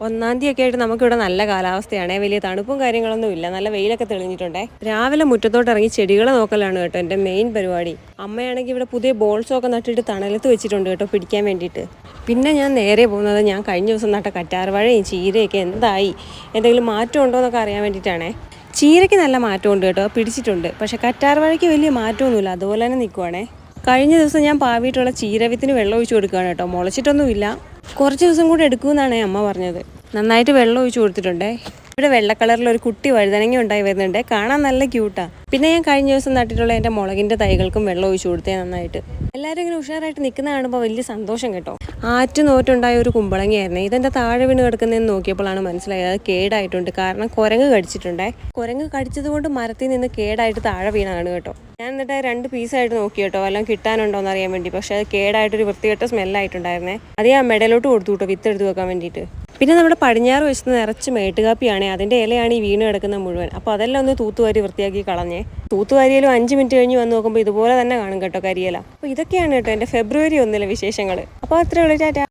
1-ാം തീയതി ആയിട്ട് നമുക്കിവിടെ നല്ല കാലാവസ്ഥയാണ്. വലിയ തണുപ്പും കാര്യങ്ങളൊന്നും ഇല്ല. നല്ല വെയിലൊക്കെ തെളിഞ്ഞിട്ടുണ്ടേ. രാവിലെ മുറ്റത്തോട്ട് ഇറങ്ങി ചെടികളെ നോക്കലാണ് കേട്ടോ എൻ്റെ മെയിൻ പരിപാടി. അമ്മയാണെങ്കിൽ ഇവിടെ പുതിയ ബോൾസൊക്കെ നട്ടിട്ട് തണലത്ത് വെച്ചിട്ടുണ്ട് കേട്ടോ പിടിക്കാൻ വേണ്ടിയിട്ട്. പിന്നെ ഞാൻ നേരെ പോകുന്നത് ഞാൻ കഴിഞ്ഞ ദിവസം നട്ട കറ്റാർവാഴയും ചീരയൊക്കെ എന്തായി, എന്തെങ്കിലും മാറ്റം ഉണ്ടോ എന്നൊക്കെ അറിയാൻ വേണ്ടിയിട്ടാണേ. ചീരയ്ക്ക് നല്ല മാറ്റമുണ്ട് കേട്ടോ, പിടിച്ചിട്ടുണ്ട്. പക്ഷേ കറ്റാർവാഴയ്ക്ക് വലിയ മാറ്റമൊന്നുമില്ല, അതുപോലെ തന്നെ നിൽക്കുവാണേ. കഴിഞ്ഞ ദിവസം ഞാൻ പാവിയിട്ടുള്ള ചീരവിത്തിന് വെള്ളം ഒഴിച്ചു കൊടുക്കുകയാണ് കേട്ടോ. മുളച്ചിട്ടൊന്നുമില്ല, കുറച്ച് ദിവസം കൂടെ എടുക്കുമെന്നാണ് അമ്മ പറഞ്ഞത്. നന്നായിട്ട് വെള്ളം ഒഴിച്ചു കൊടുത്തിട്ടുണ്ടേ. ഇവിടെ വെള്ള കളറിൽ ഒരു കുട്ടി വഴുതനങ്ങ ഉണ്ടായി വരുന്നുണ്ട്, കാണാൻ നല്ല ക്യൂട്ടാണ്. പിന്നെ ഞാൻ കഴിഞ്ഞ ദിവസം നട്ടിട്ടുള്ള എൻ്റെ മുളകിൻ്റെ തൈകൾക്കും വെള്ളം ഒഴിച്ചു കൊടുത്തേ നന്നായിട്ട്. എല്ലാവരും ഇങ്ങനെ ഉഷാറായിട്ട് നിൽക്കുന്ന കാണുമ്പോൾ വലിയ സന്തോഷം കേട്ടോ. ആറ്റുനോറ്റുണ്ടായ ഒരു കുമ്പളങ്ങയായിരുന്നേ, ഇതെൻ്റെ താഴെ വീണ് കിടക്കുന്നതെന്ന് നോക്കിയപ്പോഴാണ് മനസ്സിലായത് അത് കേടായിട്ടുണ്ട്. കാരണം കുരങ്ങ് കടിച്ചിട്ടുണ്ടേ. കുരങ്ങ് കടിച്ചത് കൊണ്ട് മരത്തിൽ നിന്ന് കേടായിട്ട് താഴെ വീണാണ് കേട്ടോ. ഞാൻ എന്നിട്ട് 2 പീസായിട്ട് നോക്കി കേട്ടോ, വല്ലതും കിട്ടാനുണ്ടോയെന്ന് അറിയാൻ വേണ്ടി. പക്ഷേ അത് കേടായിട്ടൊരു വൃത്തികെട്ട സ്മെല്ലായിട്ടുണ്ടായിരുന്നേ. അത് ഞാൻ മെഡലോട്ട് കൊടുത്തു കേട്ടോ, വിത്ത് എടുത്ത് വെക്കാൻ വേണ്ടിയിട്ട്. പിന്നെ നമ്മുടെ പടിഞ്ഞാറ് വശത്ത് നിറച്ച് മേട്ടുകാപ്പിയാണ്, അതിൻ്റെ ഇലയാണ് ഈ വീണ് കിടക്കുന്ന മുഴുവൻ. അപ്പോൾ അതെല്ലാം ഒന്ന് തൂത്തുവാരി വൃത്തിയാക്കി കളഞ്ഞേ. തൂത്തുവാരിയാലും 5 മിനിറ്റ് കഴിഞ്ഞ് വന്ന് നോക്കുമ്പോൾ ഇതുപോലെ തന്നെ കാണും കേട്ടോ കരിയില. അപ്പോൾ ഇതൊക്കെയാണ് കേട്ടോ എൻ്റെ ഫെബ്രുവരി 1 വിശേഷങ്ങൾ. അപ്പോൾ അത്രേ ഉള്ളൂ, ടാറ്റാ.